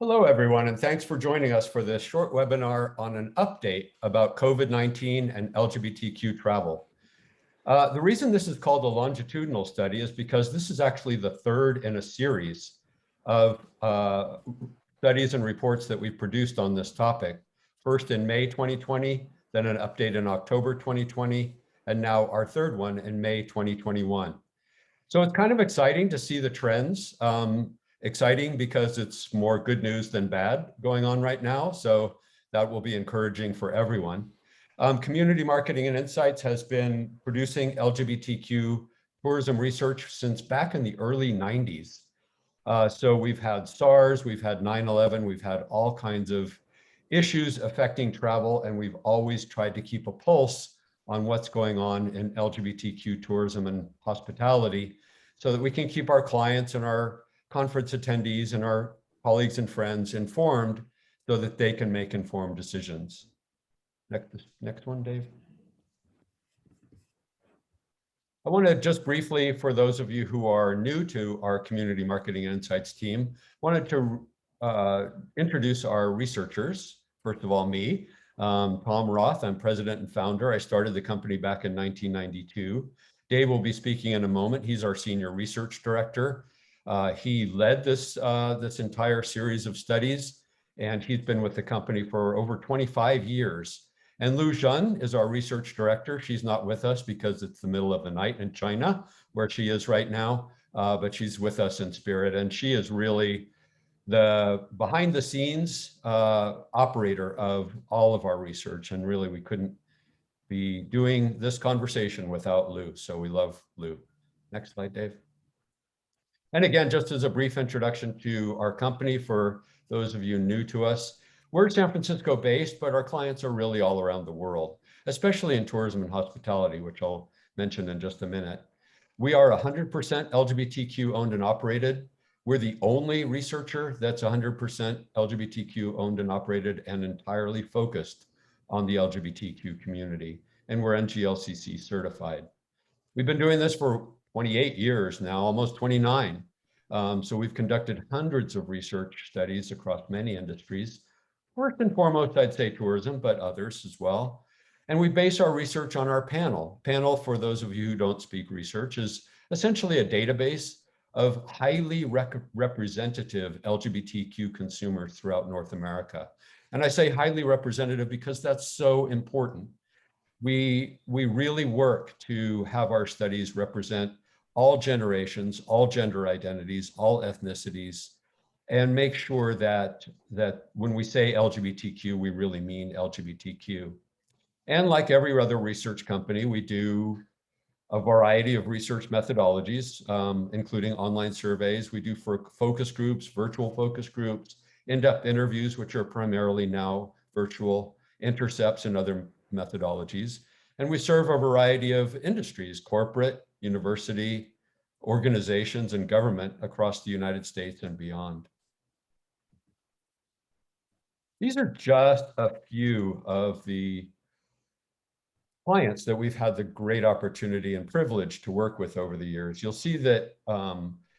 Hello, everyone, and thanks for joining us for this short webinar on an update about COVID-19 and LGBTQ travel. The reason this is called a longitudinal study is because this is actually the third in a series of studies and reports that we've produced on this topic. First in May 2020, then an update in October 2020, and now our third one in May 2021. So it's kind of exciting to see the trends. Exciting because it's more good news than bad going on right now. So that will be encouraging for everyone. Community Marketing and Insights has been producing LGBTQ tourism research since back in the early 90s. So we've had SARS, we've had 9/11, we've had all kinds of issues affecting travel, and we've always tried to keep a pulse on what's going on in LGBTQ tourism and hospitality so that we can keep our clients and our conference attendees and our colleagues and friends informed so that they can make informed decisions. Next one, Dave. I want to just briefly, for those of you who are new to our Community Marketing and Insights team, wanted to introduce our researchers. First of all, me, Tom Roth, I'm president and founder. I started the company back in 1992. Dave will be speaking in a moment. He's our senior research director. He led this entire series of studies, and he's been with the company for over 25 years. And Lu Zhen is our research director. She's not with us because it's the middle of the night in China, where she is right now, but she's with us in spirit. And she is really the behind the scenes operator of all of our research. And really, we couldn't be doing this conversation without Lu. So we love Lu. Next slide, Dave. And again, just as a brief introduction to our company, for those of you new to us, we're San Francisco based, but our clients are really all around the world, especially in tourism and hospitality, which I'll mention in just a minute. We are 100% LGBTQ owned and operated. We're the only researcher that's 100% LGBTQ owned and operated and entirely focused on the LGBTQ community. And we're NGLCC certified. We've been doing this for 28 years now, almost 29. So we've conducted hundreds of research studies across many industries. First and foremost, I'd say tourism, but others as well. And we base our research on our panel. Panel, for those of you who don't speak research, is essentially a database of highly representative LGBTQ consumers throughout North America. And I say highly representative because that's so important. We really work to have our studies represent all generations, all gender identities, all ethnicities, and make sure that when we say LGBTQ, we really mean LGBTQ. And like every other research company, we do a variety of research methodologies, including online surveys. We do focus groups, virtual focus groups, in-depth interviews, which are primarily now virtual, intercepts, and other methodologies. And we serve a variety of industries, corporate, university, organizations, and government across the United States and beyond. These are just a few of the clients that we've had the great opportunity and privilege to work with over the years. You'll see that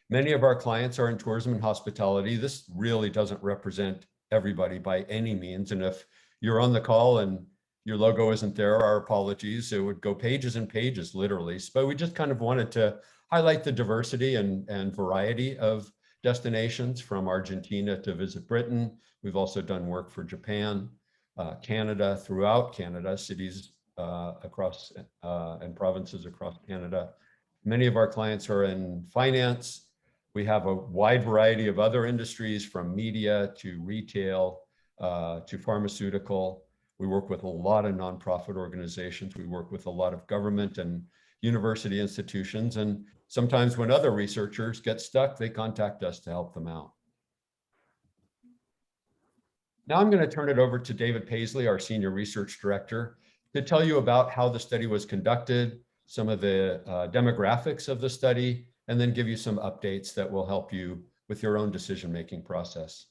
many of our clients are in tourism and hospitality. This really doesn't represent everybody by any means. And if you're on the call and your logo isn't there, our apologies. It would go pages and pages, literally. But we just kind of wanted to highlight the diversity and variety of destinations, from Argentina to Visit Britain. We've also done work for Japan, Canada, throughout Canada, cities across and provinces across Canada. Many of our clients are in finance. We have a wide variety of other industries, from media to retail to pharmaceutical. We work with a lot of nonprofit organizations. We work with a lot of government and university institutions. And sometimes when other researchers get stuck, they contact us to help them out. Now I'm going to turn it over to David Paisley, our Senior Research Director, to tell you about how the study was conducted, some of the demographics of the study, and then give you some updates that will help you with your own decision-making process.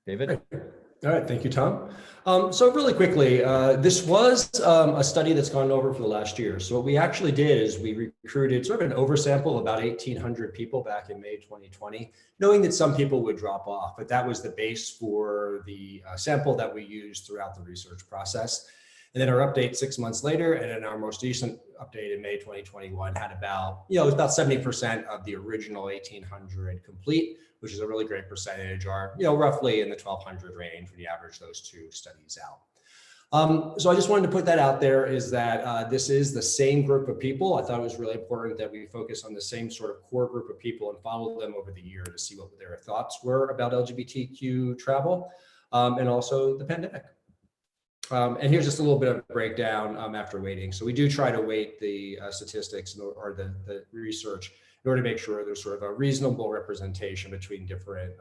David? Great. All right, thank you, Tom. So really quickly, this was a study that's gone over for the last year. So what we actually did is we recruited sort of an oversample of about 1,800 people back in May 2020, knowing that some people would drop off, but that was the base for the sample that we used throughout the research process. And then our update 6 months later, and then our most recent update in May 2021 had about, it was about 70% of the original 1,800 complete, which is a really great percentage, or roughly in the 1,200 range when you average those two studies out. So I just wanted to put that out there, is that this is the same group of people. I thought it was really important that we focus on the same sort of core group of people and follow them over the year to see what their thoughts were about LGBTQ travel and also the pandemic. And here's just a little bit of a breakdown after weighting. So we do try to weight the statistics or the research in order to make sure there's sort of a reasonable representation between different,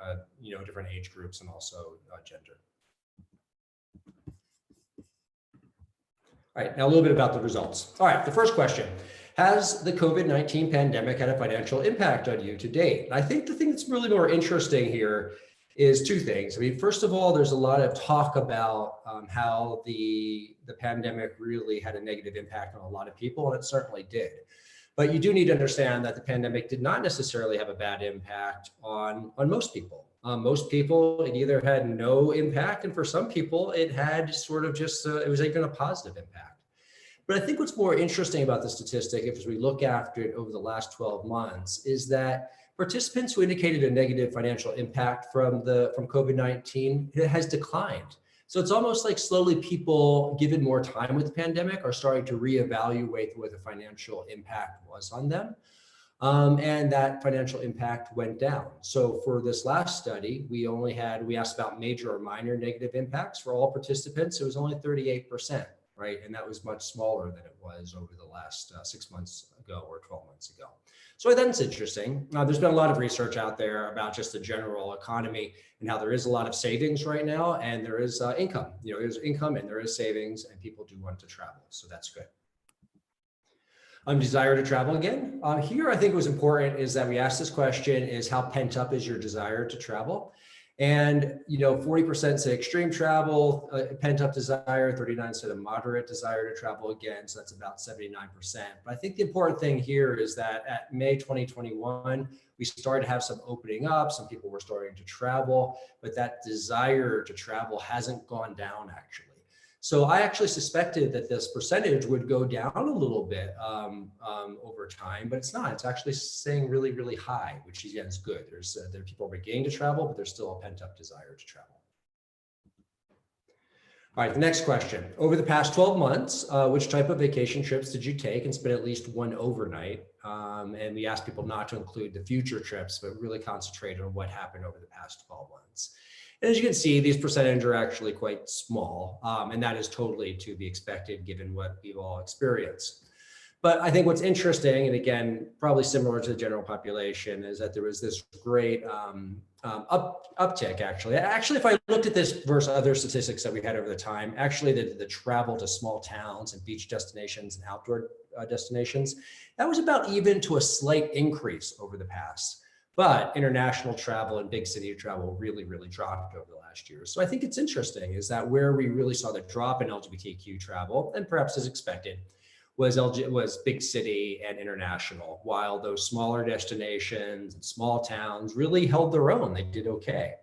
different age groups and also gender. All right, now a little bit about the results. All right, the first question: has the COVID-19 pandemic had a financial impact on you to date? And I think the thing that's really more interesting here is two things. I mean, first of all, there's a lot of talk about how the pandemic really had a negative impact on a lot of people, and it certainly did. But you do need to understand that the pandemic did not necessarily have a bad impact on most people. Most people, it either had no impact, and for some people, it had sort of just, it was even a positive impact. But I think what's more interesting about the statistic, if we look after it over the last 12 months, is that participants who indicated a negative financial impact from COVID-19, it has declined. So it's almost like slowly people, given more time with the pandemic, are starting to reevaluate what the financial impact was on them. And that financial impact went down. So for this last study, we asked about major or minor negative impacts for all participants. It was only 38%, right? And that was much smaller than it was over the last 6 months ago or 12 months ago. So I think it's interesting. There's been a lot of research out there about just the general economy and how there is a lot of savings right now, and there is income. There's income and there is savings, and people do want to travel. So that's good. Desire to travel again. Here, I think it was important is that we asked this question: is how pent up is your desire to travel? And 40% say extreme travel, pent up desire, 39 said a moderate desire to travel again. So that's about 79%. But I think the important thing here is that at May 2021, we started to have some opening up. Some people were starting to travel, but that desire to travel hasn't gone down actually. So I actually suspected that this percentage would go down a little bit over time, but it's not. It's actually staying really, really high, which again is good. There are people beginning to travel, but there's still a pent-up desire to travel. All right, the next question. Over the past 12 months, which type of vacation trips did you take and spend at least one overnight? And we asked people not to include the future trips, but really concentrate on what happened over the past 12 months. And as you can see, these percentages are actually quite small, and that is totally to be expected given what we've all experienced. But I think what's interesting, and again, probably similar to the general population, is that there was this great uptick actually. Actually, if I looked at this versus other statistics that we had over the time, actually the travel to small towns and beach destinations and outdoor destinations, that was about even to a slight increase over the past. But international travel and big city travel really, really dropped over the last year. So I think it's interesting is that where we really saw the drop in LGBTQ travel, and perhaps as expected, was big city and international, while those smaller destinations and small towns really held their own. They did okay.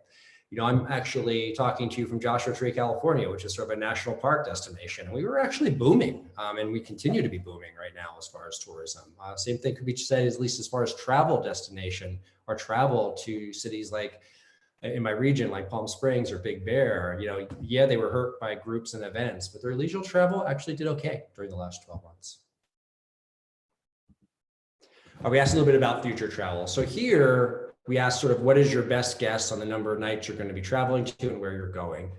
I'm actually talking to you from Joshua Tree, California, which is sort of a national park destination. And we were actually booming, and we continue to be booming right now as far as tourism. Same thing could be said, at least as far as travel destination or travel to cities like in my region, like Palm Springs or Big Bear. Yeah, they were hurt by groups and events, but their leisure travel actually did okay during the last 12 months. We asked a little bit about future travel. So here, we asked sort of what is your best guess on the number of nights you're going to be traveling to and where you're going.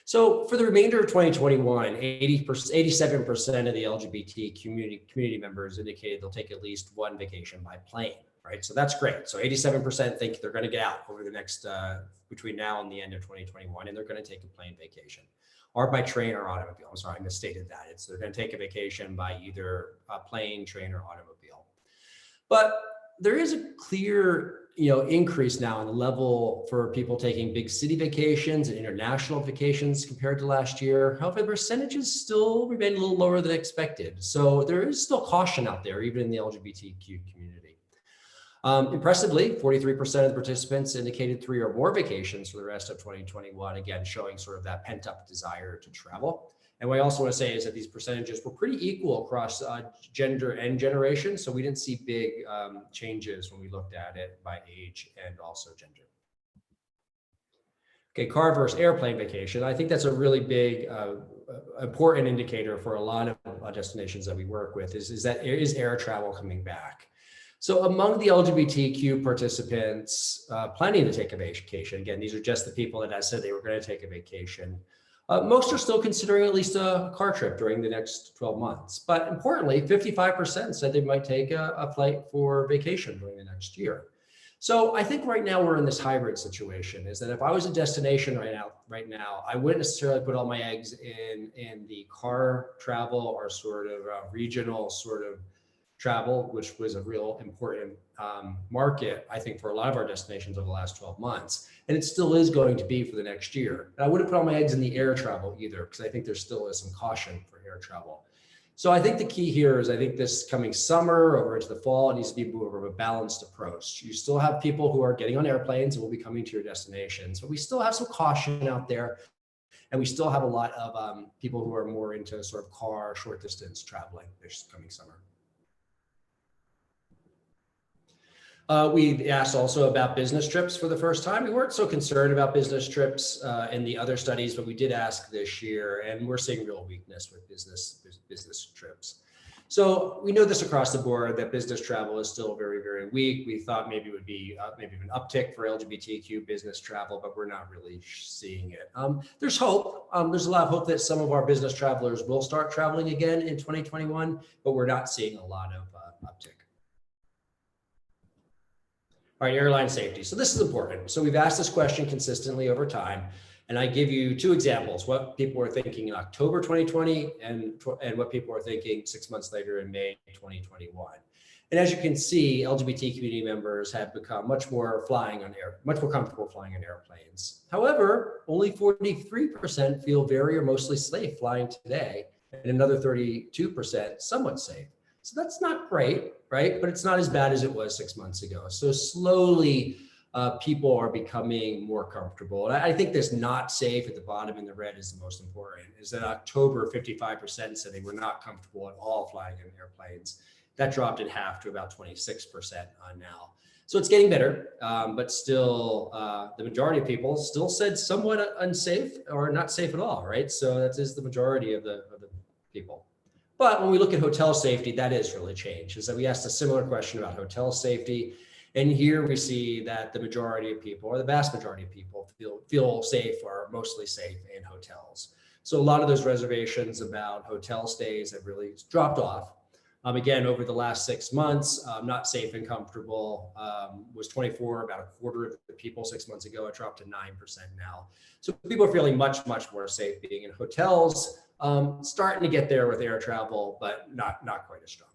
So for the remainder of 2021, 87% of the LGBT community members indicated they'll take at least one vacation by plane, right? So that's great. So 87% think they're going to get out over the next, between now and the end of 2021, and they're going to take a plane vacation or by train or automobile. I'm sorry, I misstated that. They're going to take a vacation by either a plane, train, or automobile. But there is a clear, increase now in the level for people taking big city vacations and international vacations compared to last year. However, the percentages still remain a little lower than expected. So there is still caution out there, even in the LGBTQ community. Impressively, 43% of the participants indicated 3 or more vacations for the rest of 2021, again, showing sort of that pent-up desire to travel. And what I also want to say is that these percentages were pretty equal across gender and generation. So we didn't see big changes when we looked at it by age and also gender. Okay, car versus airplane vacation. I think that's a really big, important indicator for a lot of destinations that we work with is air travel coming back? So among the LGBTQ participants planning to take a vacation, again, these are just the people that I said they were going to take a vacation. Most are still considering at least a car trip during the next 12 months. But importantly, 55% said they might take a flight for vacation during the next year. So I think right now we're in this hybrid situation, is that if I was a destination right now, I wouldn't necessarily put all my eggs in the car travel or sort of regional sort of travel, which was a real important market, I think, for a lot of our destinations over the last 12 months. And it still is going to be for the next year. And I wouldn't put all my eggs in the air travel either, because I think there still is some caution for air travel. So I think the key here is I think this coming summer over into the fall, it needs to be more of a balanced approach. You still have people who are getting on airplanes and will be coming to your destinations, but we still have some caution out there. And we still have a lot of people who are more into sort of car, short distance traveling this coming summer. We asked also about business trips for the first time. We weren't so concerned about business trips in the other studies, but we did ask this year, and we're seeing real weakness with business trips. So we know this across the board that business travel is still very, very weak. We thought maybe it would be maybe an uptick for LGBTQ business travel, but we're not really seeing it. There's hope. There's a lot of hope that some of our business travelers will start traveling again in 2021, but we're not seeing a lot of uptick. All right, airline safety. So this is important. So we've asked this question consistently over time, and I give you 2 examples, what people were thinking in October 2020 and what people were thinking 6 months later in May 2021. And as you can see, LGBT community members have become much more comfortable flying on airplanes. However, only 43% feel very or mostly safe flying today, and another 32% somewhat safe. So that's not great, right? But it's not as bad as it was 6 months ago. So slowly, people are becoming more comfortable. And I think this not safe at the bottom in the red is the most important, is that October, 55% said they were not comfortable at all flying in airplanes. That dropped in half to about 26% now. So it's getting better, but still the majority of people still said somewhat unsafe or not safe at all, right? So that is the majority of the people. But when we look at hotel safety, that is really changed. Is that we asked a similar question about hotel safety. And here we see that the majority of people, or the vast majority of people, feel safe or mostly safe in hotels. So a lot of those reservations about hotel stays have really dropped off. Again, over the last 6 months, not safe and comfortable was 24, about a quarter of the people 6 months ago. It dropped to 9% now. So people are feeling much, much more safe being in hotels. Starting to get there with air travel, but not quite as strong.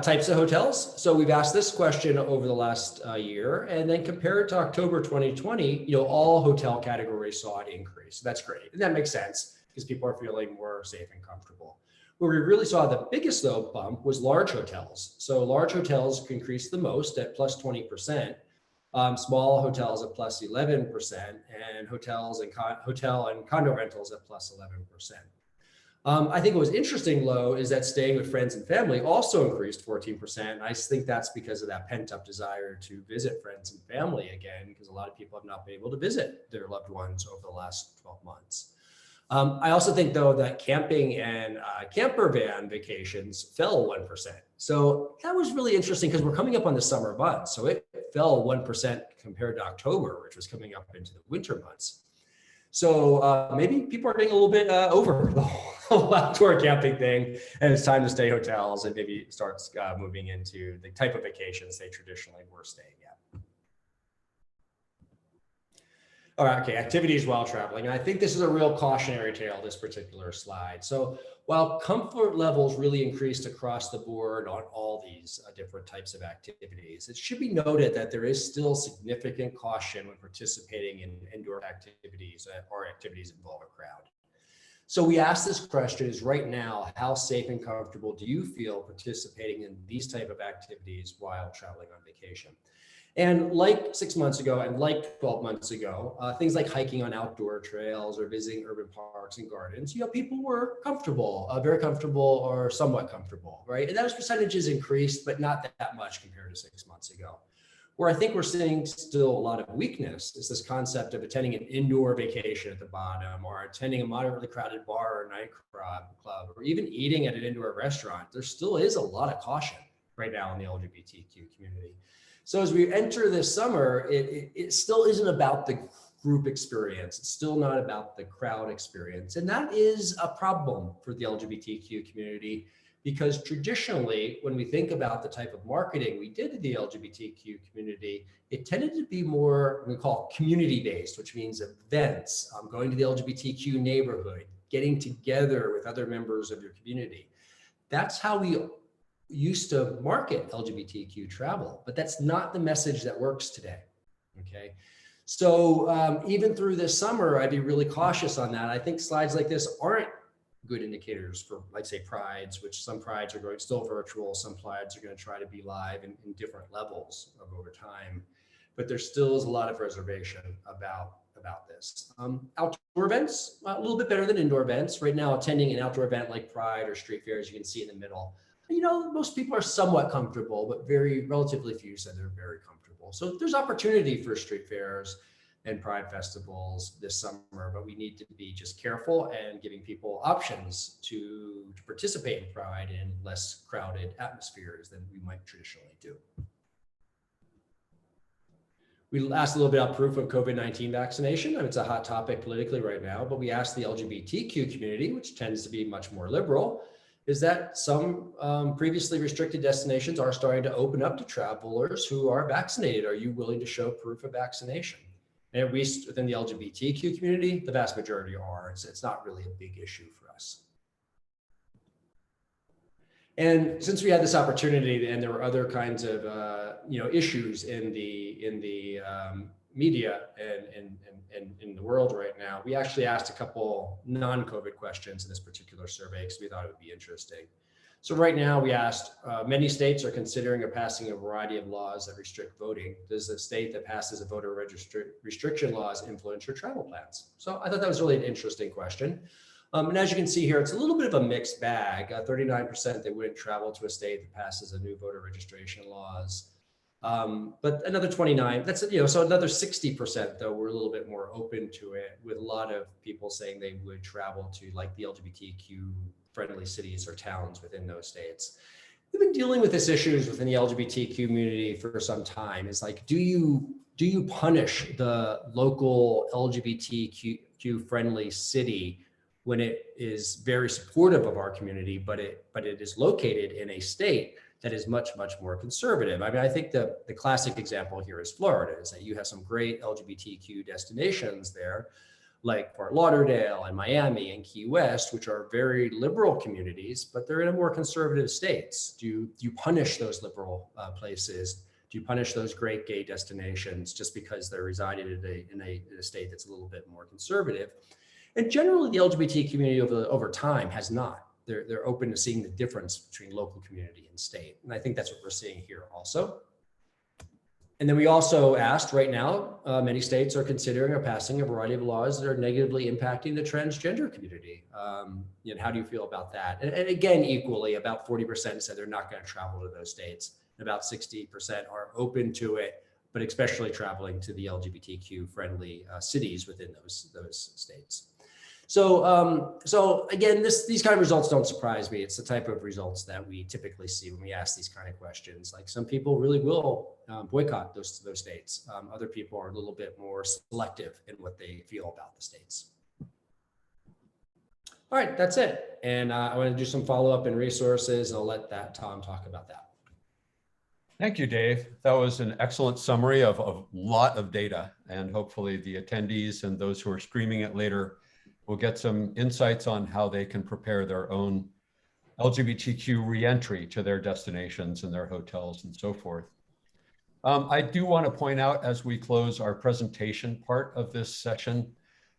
Types of hotels. So we've asked this question over the last year, and then compared to October 2020, all hotel categories saw an increase. That's great, and that makes sense because people are feeling more safe and comfortable. Where we really saw the biggest bump was large hotels. So large hotels increased the most at plus 20%. Small hotels at plus 11%, and hotel and condo rentals at plus 11%. I think what was interesting, though, is that staying with friends and family also increased 14%. I think that's because of that pent-up desire to visit friends and family again, because a lot of people have not been able to visit their loved ones over the last 12 months. I also think, though, that camping and camper van vacations fell 1%. So that was really interesting because we're coming up on the summer months. So it fell 1% compared to October, which was coming up into the winter months. So maybe people are getting a little bit over the whole outdoor camping thing, and it's time to stay hotels and maybe start moving into the type of vacations they traditionally were staying at. All right, okay, activities while traveling. And I think this is a real cautionary tale, this particular slide. So while comfort levels really increased across the board on all these different types of activities, it should be noted that there is still significant caution when participating in indoor activities or activities involve a crowd. So we ask this question is right now, how safe and comfortable do you feel participating in these type of activities while traveling on vacation? And like 6 months ago and like 12 months ago, things like hiking on outdoor trails or visiting urban parks and gardens, people were comfortable, very comfortable or somewhat comfortable, right? And those percentages increased, but not that much compared to 6 months ago. Where I think we're seeing still a lot of weakness is this concept of attending an indoor vacation at the bottom, or attending a moderately crowded bar or nightclub, or even eating at an indoor restaurant. There still is a lot of caution right now in the LGBTQ community. So as we enter this summer, it still isn't about the group experience. It's still not about the crowd experience. And that is a problem for the LGBTQ community, because traditionally, when we think about the type of marketing we did to the LGBTQ community, it tended to be more, we call community-based, which means events, going to the LGBTQ neighborhood, getting together with other members of your community. That's how we used to market LGBTQ travel, but that's not the message that works today, okay? So even through this summer, I'd be really cautious on that. I think slides like this aren't good indicators for, like, say, prides, which some prides are going still virtual, some prides are going to try to be live in different levels of over time, but there still is a lot of reservation about this. Outdoor events, a little bit better than indoor events. Right now, attending an outdoor event like Pride or street fairs, you can see in the middle, most people are somewhat comfortable, but relatively few said they're very comfortable. So there's opportunity for street fairs and Pride festivals this summer, but we need to be just careful and giving people options to participate in Pride in less crowded atmospheres than we might traditionally do. We asked a little bit about proof of COVID-19 vaccination. I mean, it's a hot topic politically right now, but we asked the LGBTQ community, which tends to be much more liberal, is that some previously restricted destinations are starting to open up to travelers who are vaccinated. Are you willing to show proof of vaccination? And at least within the LGBTQ community, the vast majority are. It's not really a big issue for us. And since we had this opportunity, and there were other kinds of issues in the media and in the world right now, we actually asked a couple non-COVID questions in this particular survey because we thought it would be interesting. So right now we asked, many states are considering or passing a variety of laws that restrict voting. Does the state that passes a voter restriction laws influence your travel plans? So I thought that was really an interesting question. And as you can see here, it's a little bit of a mixed bag. 39% they wouldn't travel to a state that passes a new voter registration laws. But another 29, that's, so another 60% though, we're a little bit more open to it, with a lot of people saying they would travel to like the LGBTQ friendly cities or towns within those states. We've been dealing with this issues within the LGBT community for some time. It's like, do you punish the local LGBTQ friendly city when it is very supportive of our community, but it is located in a state that is much, much more conservative? I mean, I think the classic example here is Florida, is that you have some great LGBTQ destinations there, like Fort Lauderdale and Miami and Key West, which are very liberal communities, but they're in a more conservative states. Do you punish those liberal places? Do you punish those great gay destinations just because they're residing in a state that's a little bit more conservative? And generally, the LGBT community over time has not. They're open to seeing the difference between local community and state. And I think that's what we're seeing here also. And then we also asked, right now, many states are considering or passing a variety of laws that are negatively impacting the transgender community. How do you feel about that? And again, equally, about 40% said they're not going to travel to those states. And about 60% are open to it, but especially traveling to the LGBTQ friendly cities within those states. So again, these kind of results don't surprise me. It's the type of results that we typically see when we ask these kind of questions. Like, some people really will boycott those states. Other people are a little bit more selective in what they feel about the states. All right, that's it. And I want to do some follow-up and resources, and I'll let Tom talk about that. Thank you, Dave. That was an excellent summary of a lot of data, and hopefully the attendees and those who are streaming it later will get some insights on how they can prepare their own LGBTQ reentry to their destinations and their hotels and so forth. I do want to point out as we close our presentation part of this session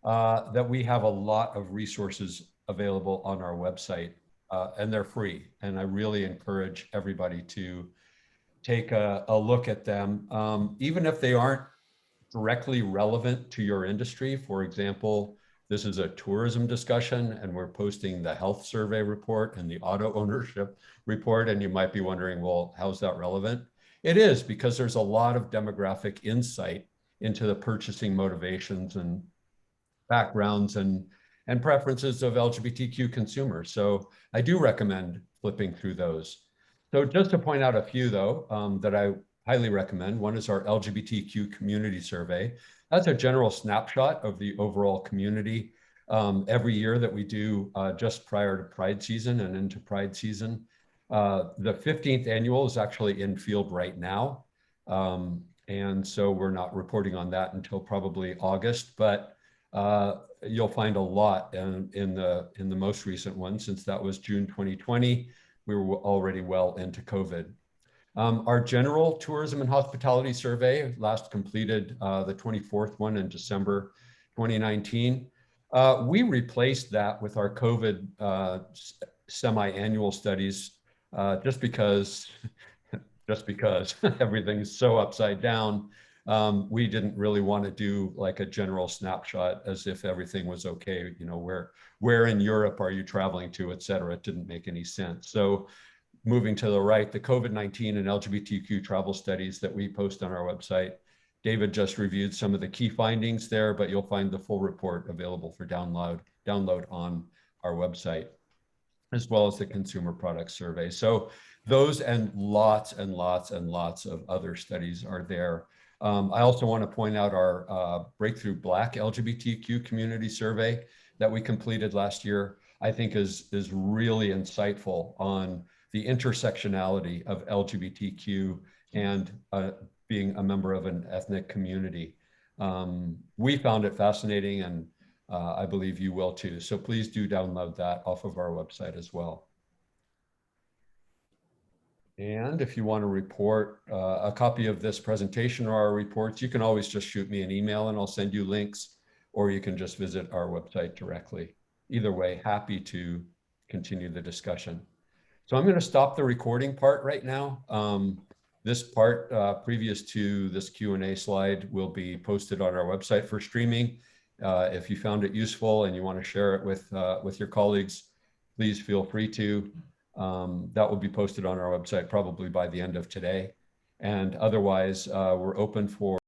that we have a lot of resources available on our website, and they're free. And I really encourage everybody to take a look at them, even if they aren't directly relevant to your industry. For example, this is a tourism discussion and we're posting the health survey report and the auto ownership report. And you might be wondering, well, how's that relevant? It is, because there's a lot of demographic insight into the purchasing motivations and backgrounds and preferences of LGBTQ consumers. So I do recommend flipping through those. So just to point out a few though, that I highly recommend. One is our LGBTQ community survey. That's a general snapshot of the overall community every year that we do just prior to Pride season and into Pride season. The 15th annual is actually in field right now. And so we're not reporting on that until probably August, but you'll find a lot in the most recent one, since that was June 2020. We were already well into COVID. Our general tourism and hospitality survey last completed the 24th one in December 2019. We replaced that with our COVID semi-annual studies just because everything's so upside down. We didn't really want to do like a general snapshot as if everything was okay. You know, where in Europe are you traveling to, et cetera. It didn't make any sense. So moving to the right, the COVID-19 and LGBTQ travel studies that we post on our website. David just reviewed some of the key findings there, but you'll find the full report available for download on our website, as well as the consumer product survey. So those and lots and lots and lots of other studies are there. I also want to point out our Breakthrough Black LGBTQ community survey that we completed last year. I think is really insightful on the intersectionality of LGBTQ and being a member of an ethnic community. We found it fascinating, and I believe you will too. So please do download that off of our website as well. And if you want to report a copy of this presentation or our reports, you can always just shoot me an email and I'll send you links, or you can just visit our website directly. Either way, happy to continue the discussion. So I'm going to stop the recording part right now. This part, previous to this Q&A slide, will be posted on our website for streaming. If you found it useful and you want to share it with your colleagues, please feel free to. That will be posted on our website probably by the end of today. And otherwise, we're open for